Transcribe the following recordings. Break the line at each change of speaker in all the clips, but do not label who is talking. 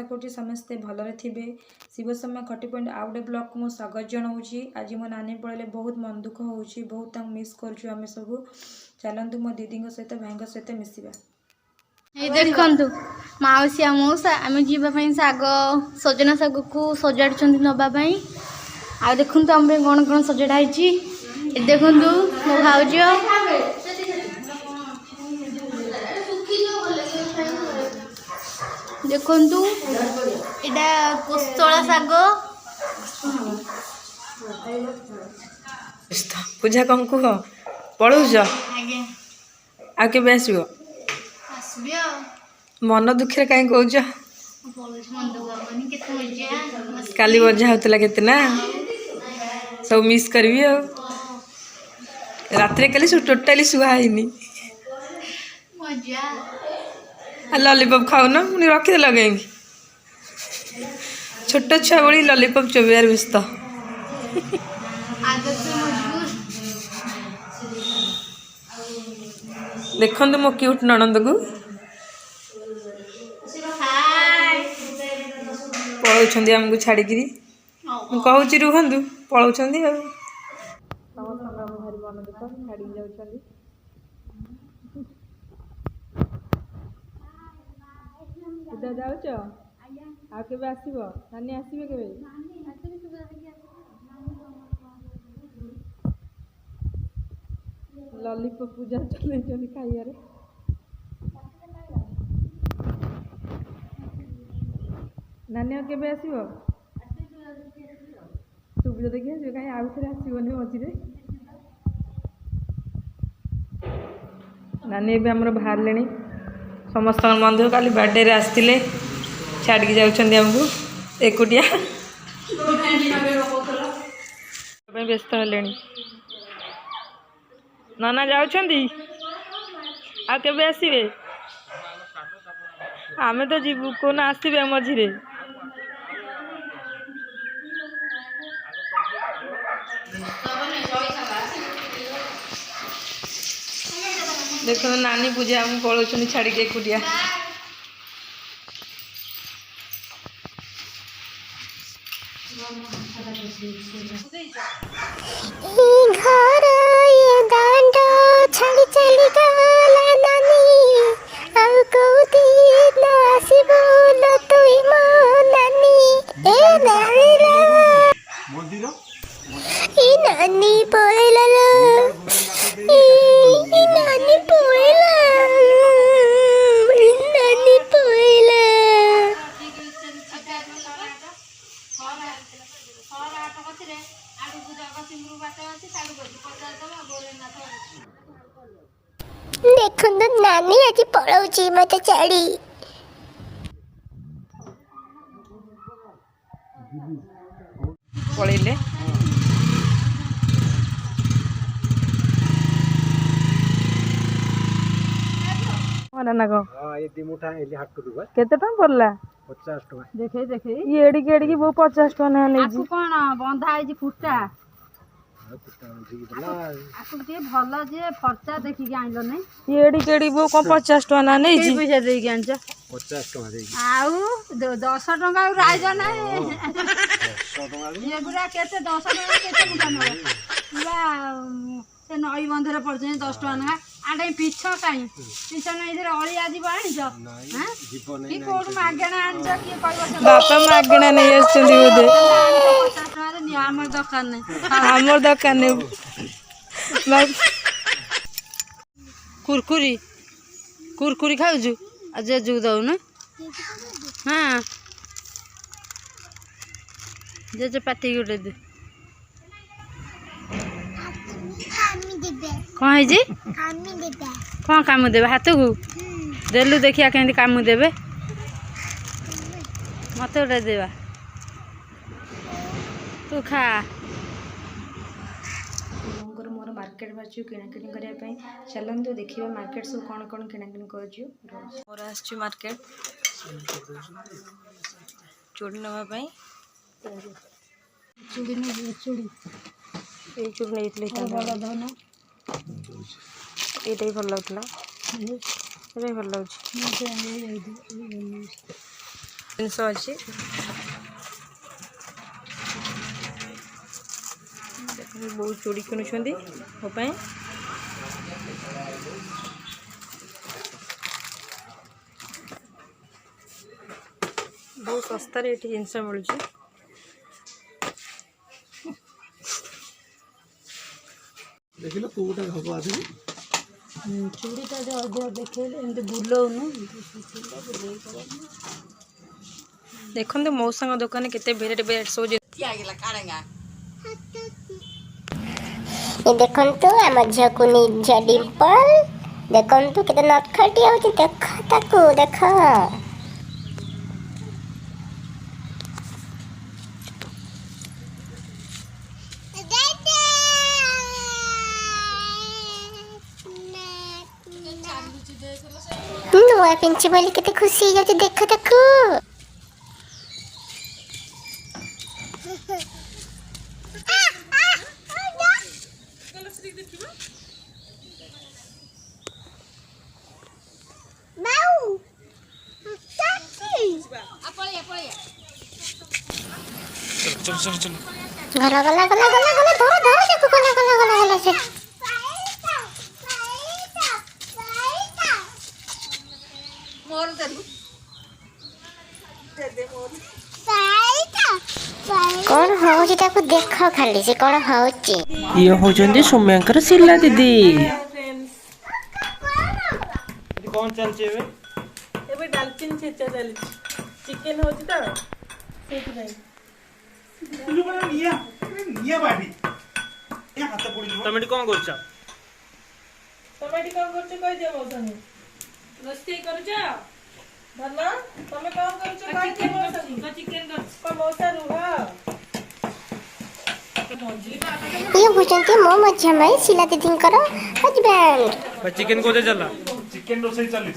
आशा करुँच समस्ते भलरे थे। शिव समय खटी पॉइंट आउ गोटे ब्लॉग को मुझे स्वागत जनाऊँगी। आज मो नानी पड़े बहुत मन दुख हो बहुत मिस करें सब। चलतु मो दीदी सहित भाई सहित मिसवा।
देखु मौसी मौसा आम जावाई शाग सजना शाग को सजाड़ नापी आ देखु आम कौन कौन सजाड़ी देखु मो भाज देखु यहाँ कोशला शाग
पूजा कौन कह पढ़ुच आ के आसो मन दुखे कहीं कौच काली मजा होता केते ना सब मिस करी रात टोटाली शुआनी लॉलीपॉप खाऊन पुणी रखीदेल कहीं छोट छुआ बड़ी लॉलीपॉप चोबार व्यस्त देखु मो क्यूट ननंद को पलाउं आमको छाड़िकी कहूँ रुहतु पलाउं भारी मन दुख छाड़ी जाऊँ पूजा जाऊच आ के आसब नानी आसवे के लॉलीपॉप पूजा चल खाइबारे नानी आ के आसब सुविधा देखिए आसो कहीं आउ थे आसबनी मझे नानी भी आमर बाहर ले समस्त मन दुख काली बर्थडे आसते छाड़ी जामको एकुटिया व्यस्त हेले नाना जाऊँगी आ के आसवे आमे तो जीवु कौन आसवे मझे देख नानी पूजा आम पलाऊँ छाड़ी एकुटिया
देखो नानी आज पलाऊची मत छाड़ी
पलैले ना केते टका पड़ला 50 टका देखे देखे ये एडी वो 50 टका ना नै जी कोन बंधा है जी फुटा भल जे फर्चा देखी आइल नै ये वो कोन 50 टका ना नै जी पैसा दे के आनछ 50 टका दे आउ 10 टका राइज नै 100 टका ये गुरा केते 10 टका केते मुठा न पूरा से नई बंधरे पड़छ 10 टका ना आडे पिछ काई पिछ नै इधर अळी आजी बाणी छ हां जीवन नै कोड मागणा आनछ की कहबो बापा मागणा नै आछथि बोदे 50 टका रे नि हमर दुकान नै कुरकुरी कुरकुरी खाउछु आज जु दउ न हां जे पाती गोटे दे कौन है जी कौन काम देवे हाथ को देलु देखिया केंदी काम देवे मत गोटे देवा तू खा
मोर मार्केट बाजू किणाकिणी करने चलतु देखिए मार्केट सब कौन कौन किणाकिणी कर मार्केट चूड़ी नापी चूड़ी चूड़ी ये चूड़ी नहीं ये भल लगुला ये भल लगे ଜିନିଷ ଅଛି ବହୁତ ଚୁଡ଼ି କିଣୁଛନ୍ତି ମୋ ପାଇଁ। ବହୁତ ଶସ୍ତାରେ ଏଠି ଜିନିଷ ମିଳୁଛି।
ଦେଖିଲ ତୁ ଗୋଟେ ହବ ଆଜି
ଚୁଡ଼ିଟା ଯେ ଅଧିକ ଦେଖେଇଲେ ଏମିତି ବୁଲଉନୁ
ଦେଖନ୍ତୁ ମଉସାଙ୍କ ଦୋକାନରେ କେତେ ଭେରାଇଟି ଭେରାଇଟି ସବୁ
ଦେଖନ୍ତୁ ଆମ ଝିଅକୁ ନିଜ ଡିମ୍ପଲ ଦେଖନ୍ତୁ କେତେ ନଟଖଟି ହଉଛି। ଦେଖ ତାକୁ ଦେଖ। ନୂଆ ପିନ୍ଧି ବୋଲି କେତେ ଖୁସି ହେଇଯାଉଛି। ଦେଖ ତାକୁ। ଗଲା ଗଲା ଗଲା ଗଲା ଗଲା ଧର ଧର ତାକୁ ଗଲା ଗଲା ଗଲା ଗଲା ସେ कौन हौची ताको देख खाली से कौन हौची।
ये होचंदी सौम्यांकर सिला दीदी
कौन चलचे बे
एबे डालचिन छेचा चली चिकन होची त सेठी भाई
तुझे बना निया बाडी ए हाथ पड़ी
तमेटी कोन करछ
टमाटी कौन करछ कह दियो मौसनी रोस्ती करछ धन्ना तमे कौन करछ कह दियो मौसनी चिकन करछ को मौसा रुहा
ये होचंती मो मझ्या में सिला दीदी कर हस्बैंड
चिकन को दे चला
चिकन रोसई चली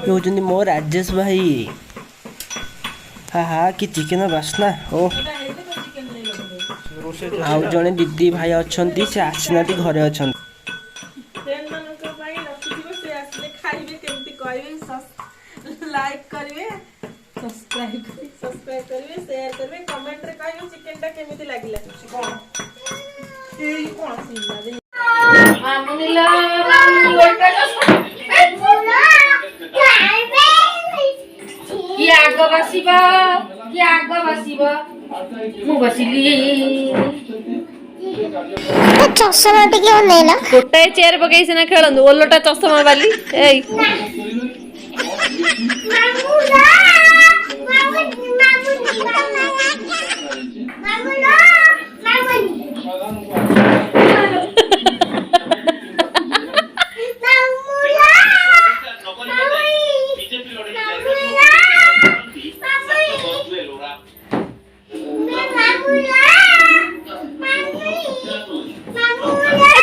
ये होचंदी मो राजेश भाई हा कि चिकन बासना ओ आउ जने दीदी भाई अछंती से आसिनाती घरे अछंती फ्रेंड मानक भाई रखिथिबो से आसले खाइबे केमती कहबे लाइक करिवे सब्सक्राइब करिवे शेयर करिवे कमेंट रे कहबे चिकन टा केमती लागिला कोन एई कोन सिला दे मामुनीला गोटा कि आग बसिबा मु बसिली
चश्मा टिके ओनेला
गोटाए चेयर पकई सिना खेलंदु ओलोटा चश्मा वाली एई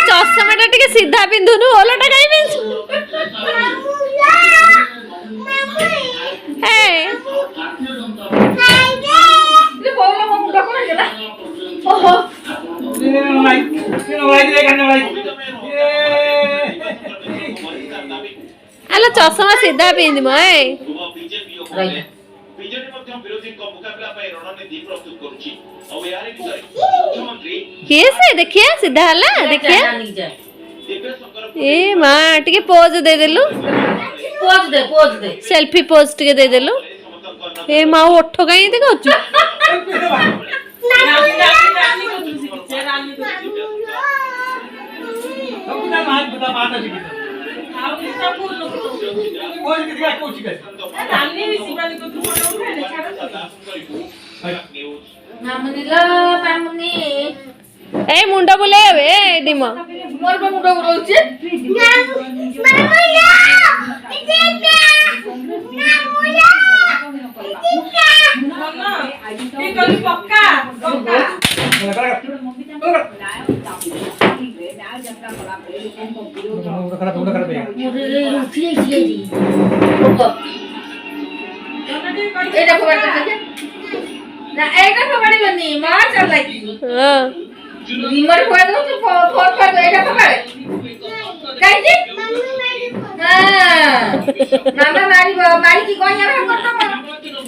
चश्मा टा टिके सीधा पिंधुनु ओलोटा काई पिंधु ए ले बोलो मो मुंडा कोन गेला ओहो आलो चश्मा सीधा पिंध म ए
बीजेपी ମଧ୍ୟ ବିରୋଧୀଙ୍କ ମୁକାବିଲା ପାଇଁ ରଣନୀତି ପ୍ରସ୍ତୁତ କରୁଛି ଆଉ ଏହାରି ଭିତରେ ମୁଖ୍ୟମନ୍ତ୍ରୀ
କିଏ ସେ ଦେଖିଆ ସିଧା ହେଲା ଦେଖିଆ ए मां टिके पोज दे देलु पोज दे सेल्फी पोज टिके दे देलु ए मां ओठो काई दे कहू ए मुंडा बुले ए दिमा मोर पे मुंडा बुलाउछे एटा फोबाड़ ना एटा फोबाड़ी बनी मार चल लागी हां रिमोट फोड़ दो तो फोड़ फोड़ दो एटा फोबाड़ काई जी हां मामा मारी की कोइया भाग करतो
ଆପଣ ଦିନ